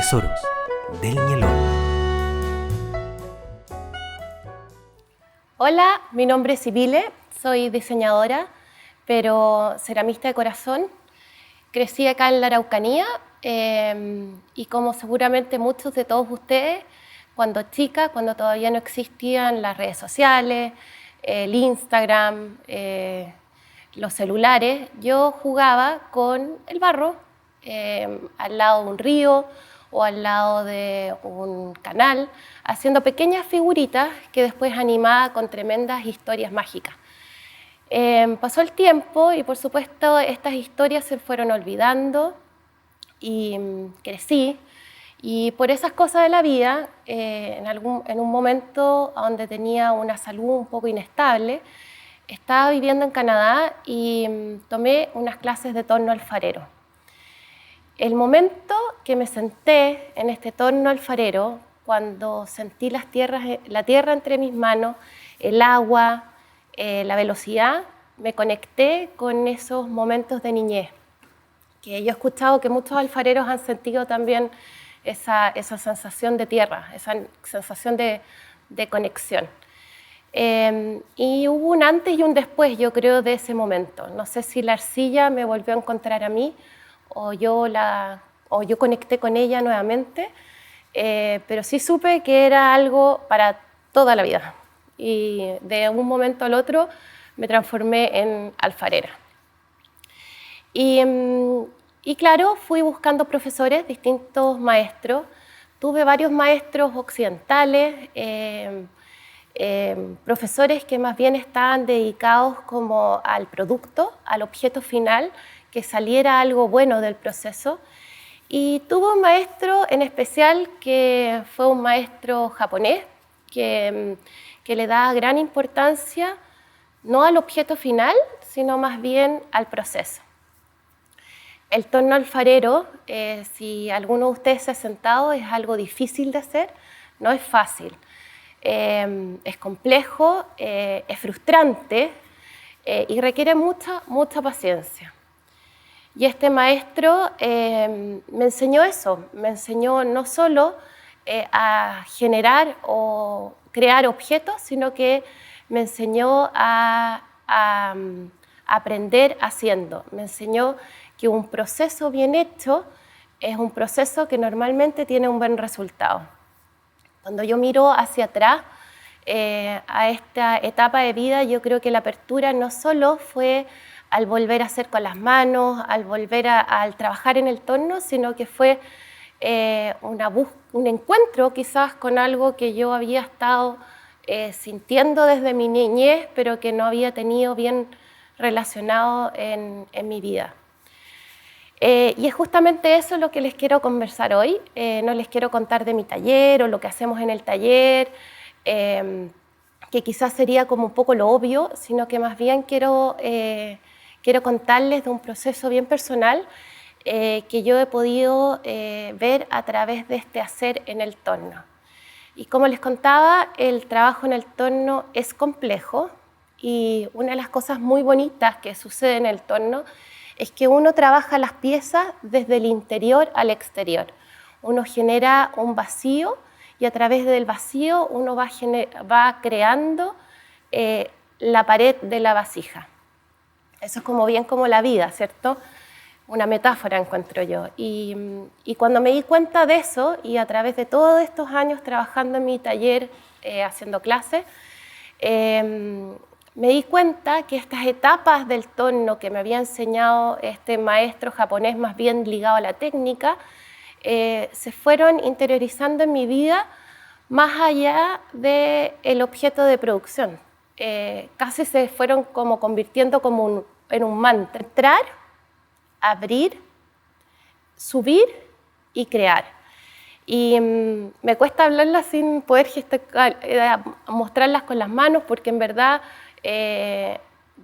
Tesoros del Ñelol. Hola, mi nombre es Sibile, soy diseñadora, pero ceramista de corazón. Crecí acá en la Araucanía y como seguramente muchos de todos ustedes, cuando chica, cuando todavía no existían las redes sociales, el Instagram, los celulares, yo jugaba con el barro al lado de un río o al lado de un canal, haciendo pequeñas figuritas que después animaba con tremendas historias mágicas. Pasó el tiempo y por supuesto estas historias se fueron olvidando y crecí. Y por esas cosas de la vida, en un momento donde tenía una salud un poco inestable, estaba viviendo en Canadá y tomé unas clases de torno alfarero. El momento que me senté en este torno alfarero, cuando sentí la tierra entre mis manos, el agua, la velocidad, me conecté con esos momentos de niñez, que yo he escuchado que muchos alfareros han sentido también esa sensación de tierra, esa sensación de conexión. Y hubo un antes y un después, yo creo, de ese momento. No sé si la arcilla me volvió a encontrar a mí o yo conecté con ella nuevamente, pero sí supe que era algo para toda la vida. Y de un momento al otro me transformé en alfarera. Y claro, fui buscando profesores, distintos maestros. Tuve varios maestros occidentales, profesores que más bien estaban dedicados como al producto, al objeto final, que saliera algo bueno del proceso. Y tuve un maestro en especial que fue un maestro japonés que le da gran importancia no al objeto final, sino más bien al proceso. El torno alfarero, si alguno de ustedes se ha sentado, es algo difícil de hacer, no es fácil. Es complejo, es frustrante y requiere mucha paciencia. Y este maestro me enseñó eso, me enseñó no solo a generar o crear objetos, sino que me enseñó a aprender haciendo. Me enseñó que un proceso bien hecho es un proceso que normalmente tiene un buen resultado. Cuando yo miro hacia atrás a esta etapa de vida, yo creo que la apertura no solo fue al volver a hacer con las manos, al volver al trabajar en el torno, sino que fue un encuentro quizás con algo que yo había estado sintiendo desde mi niñez, pero que no había tenido bien relacionado en mi vida. Y es justamente eso lo que les quiero conversar hoy. No les quiero contar de mi taller o lo que hacemos en el taller, que quizás sería como un poco lo obvio, sino que más bien quiero contarles de un proceso bien personal que yo he podido ver a través de este hacer en el torno. Y como les contaba, el trabajo en el torno es complejo y una de las cosas muy bonitas que sucede en el torno es que uno trabaja las piezas desde el interior al exterior. Uno genera un vacío y a través del vacío uno va creando la pared de la vasija. Eso es como bien como la vida, ¿cierto? Una metáfora encuentro yo. Y cuando me di cuenta de eso, y a través de todos estos años trabajando en mi taller, haciendo clases, me di cuenta que estas etapas del torno que me había enseñado este maestro japonés más bien ligado a la técnica, se fueron interiorizando en mi vida más allá del objeto de producción. Casi se fueron como convirtiendo como en un mantra. Entrar, abrir, subir y crear. Y me cuesta hablarlas sin poder mostrarlas con las manos, porque en verdad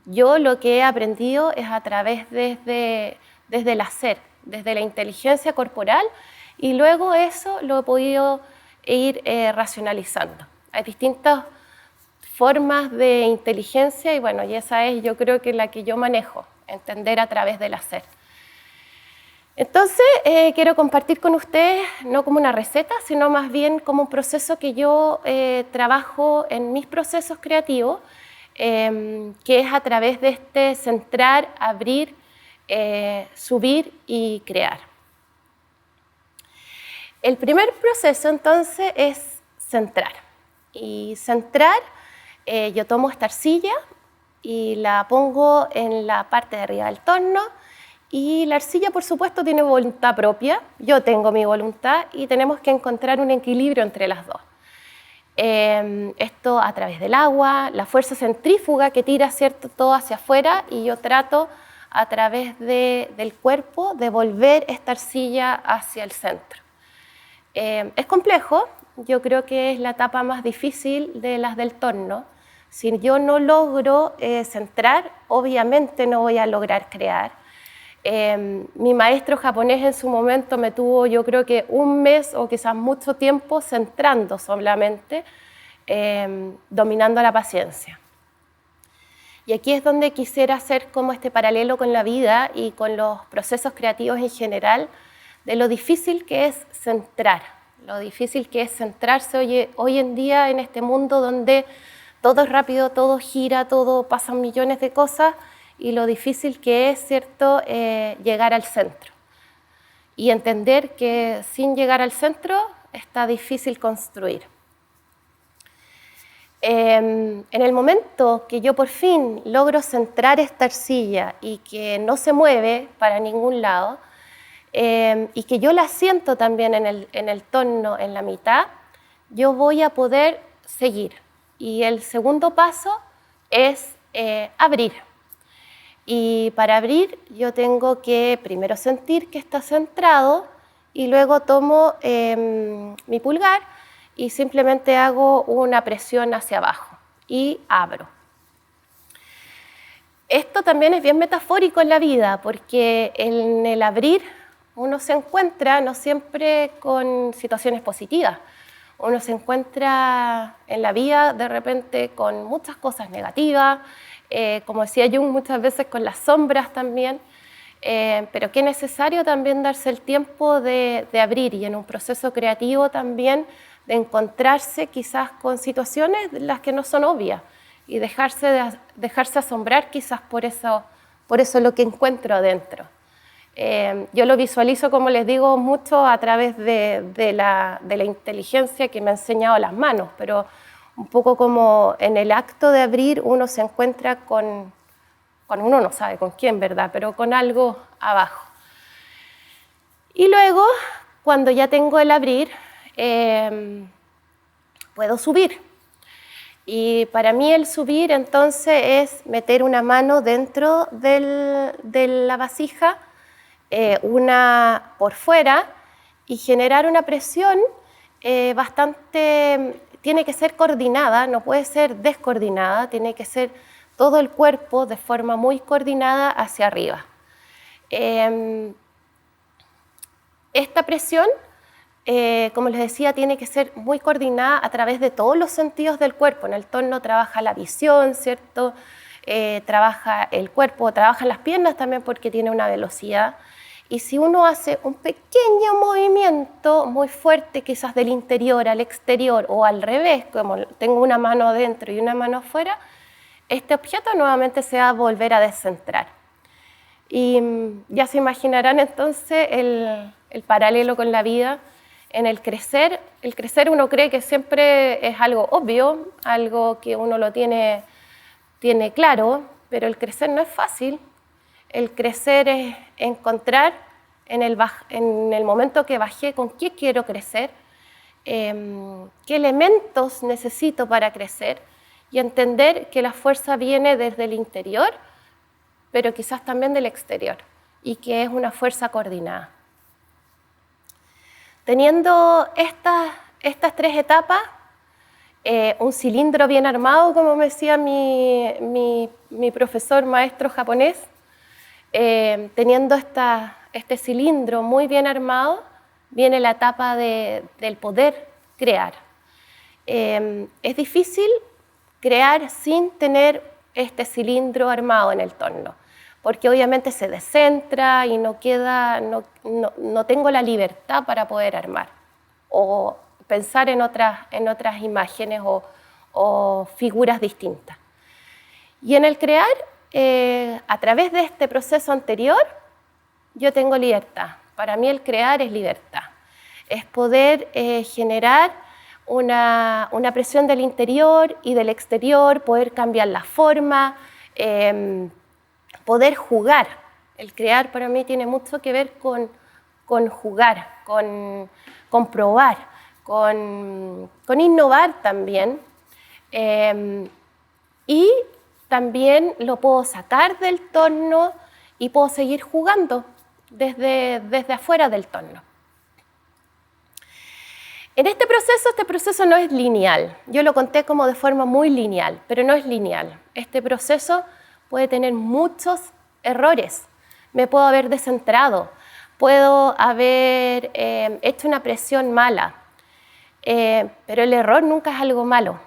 yo lo que he aprendido es a través desde el hacer, desde la inteligencia corporal, y luego eso lo he podido ir racionalizando. Hay distintas formas de inteligencia y bueno, y esa es yo creo que la que yo manejo, entender a través del hacer. Entonces, quiero compartir con ustedes, no como una receta, sino más bien como un proceso que yo trabajo en mis procesos creativos, que es a través de este centrar, abrir, subir y crear. El primer proceso, entonces, es centrar. Y centrar, yo tomo esta arcilla y la pongo en la parte de arriba del torno. Y la arcilla, por supuesto, tiene voluntad propia, yo tengo mi voluntad y tenemos que encontrar un equilibrio entre las dos. Esto a través del agua, la fuerza centrífuga que tira, ¿cierto?, todo hacia afuera, y yo trato a través del cuerpo de volver esta arcilla hacia el centro. Es complejo, yo creo que es la etapa más difícil de las del torno. Si yo no logro centrar, obviamente no voy a lograr crear. Mi maestro japonés en su momento me tuvo, yo creo que un mes o quizás mucho tiempo centrando solamente, dominando la paciencia. Y aquí es donde quisiera hacer como este paralelo con la vida y con los procesos creativos en general, de lo difícil que es centrar, lo difícil que es centrarse hoy en día en este mundo donde todo es rápido, todo gira, todo pasan millones de cosas, y lo difícil que es, ¿cierto?, llegar al centro. Y entender que sin llegar al centro está difícil construir. En el momento que yo por fin logro centrar esta arcilla y que no se mueve para ningún lado, y que yo la siento también en el torno, en la mitad, yo voy a poder seguir. Y el segundo paso es abrir. Y para abrir yo tengo que primero sentir que está centrado y luego tomo mi pulgar y simplemente hago una presión hacia abajo y abro. Esto también es bien metafórico en la vida, porque en el abrir uno se encuentra no siempre con situaciones positivas. Uno se encuentra en la vida de repente con muchas cosas negativas, como decía Jung, muchas veces con las sombras también, pero que es necesario también darse el tiempo de abrir, y en un proceso creativo también de encontrarse quizás con situaciones las que no son obvias y dejarse asombrar quizás por eso lo que encuentro adentro. Yo lo visualizo, como les digo, mucho a través de la inteligencia que me ha enseñado las manos, pero un poco como en el acto de abrir uno se encuentra con uno no sabe con quién, ¿verdad?, pero con algo abajo. Y luego, cuando ya tengo el abrir, puedo subir. Y para mí el subir entonces es meter una mano dentro de la vasija, una por fuera, y generar una presión bastante. Tiene que ser coordinada, no puede ser descoordinada, tiene que ser todo el cuerpo de forma muy coordinada hacia arriba. Esta presión, como les decía, tiene que ser muy coordinada a través de todos los sentidos del cuerpo. En el torno trabaja la visión, ¿cierto? Trabaja el cuerpo, trabajan las piernas también porque tiene una velocidad. Y si uno hace un pequeño movimiento muy fuerte, quizás del interior al exterior o al revés, como tengo una mano adentro y una mano afuera, este objeto nuevamente se va a volver a descentrar. Y ya se imaginarán entonces el paralelo con la vida. En el crecer uno cree que siempre es algo obvio, algo que uno lo tiene claro, pero el crecer no es fácil. El crecer es encontrar en el momento que bajé con qué quiero crecer, qué elementos necesito para crecer, y entender que la fuerza viene desde el interior, pero quizás también del exterior, y que es una fuerza coordinada. Teniendo estas tres etapas, un cilindro bien armado, como me decía mi profesor maestro japonés, teniendo este cilindro muy bien armado, viene la etapa del poder crear. Es difícil crear sin tener este cilindro armado en el torno. porque obviamente se descentra y no tengo la libertad para poder armar o pensar en otras imágenes o figuras distintas. Y en el crear, a través de este proceso anterior, yo tengo libertad. Para mí el crear es libertad. Es poder generar una presión del interior y del exterior, poder cambiar la forma, poder jugar. El crear para mí tiene mucho que ver con jugar, con probar, con innovar también. Y también lo puedo sacar del torno y puedo seguir jugando desde afuera del torno. En este proceso no es lineal. Yo lo conté como de forma muy lineal, pero no es lineal. Este proceso puede tener muchos errores. Me puedo haber descentrado, puedo haber hecho una presión mala, pero el error nunca es algo malo,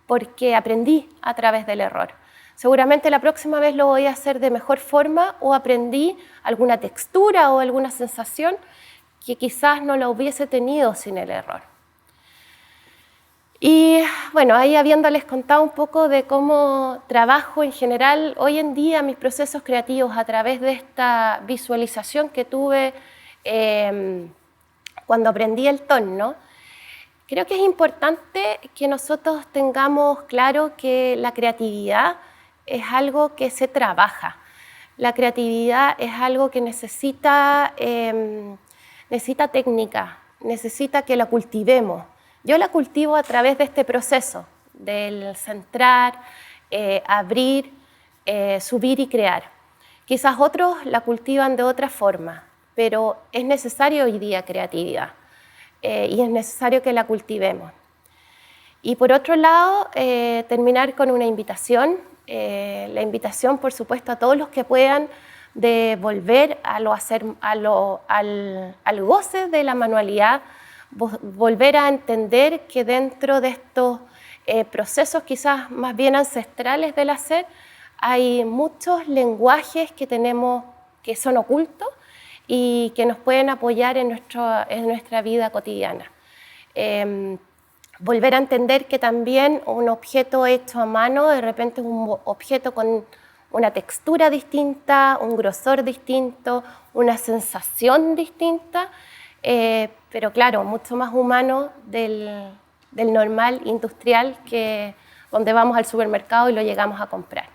porque aprendí a través del error. Seguramente la próxima vez lo voy a hacer de mejor forma o aprendí alguna textura o alguna sensación que quizás no la hubiese tenido sin el error. Y bueno, ahí habiéndoles contado un poco de cómo trabajo en general hoy en día mis procesos creativos a través de esta visualización que tuve cuando aprendí el torno, creo que es importante que nosotros tengamos claro que la creatividad es algo que se trabaja. La creatividad es algo que necesita técnica, necesita que la cultivemos. Yo la cultivo a través de este proceso, del centrar, abrir, subir y crear. Quizás otros la cultivan de otra forma, pero es necesario hoy día creatividad y es necesario que la cultivemos. Y por otro lado, terminar con una invitación. La invitación, por supuesto, a todos los que puedan de volver al goce de la manualidad, volver a entender que dentro de estos procesos quizás más bien ancestrales del hacer hay muchos lenguajes que tenemos que son ocultos y que nos pueden apoyar en nuestra vida cotidiana. Volver a entender que también un objeto hecho a mano de repente es un objeto con una textura distinta, un grosor distinto, una sensación distinta, pero claro, mucho más humano del normal industrial donde vamos al supermercado y lo llegamos a comprar.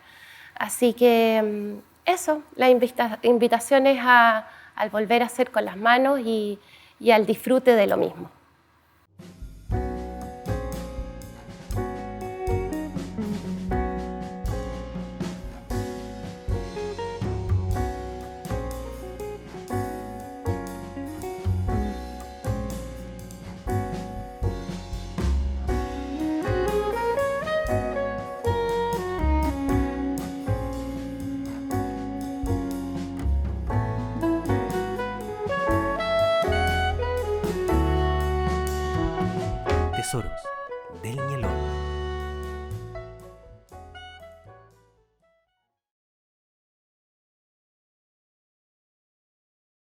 Así que eso, la invitación es al volver a hacer con las manos y al disfrute de lo mismo. Tesoros del Ñelón.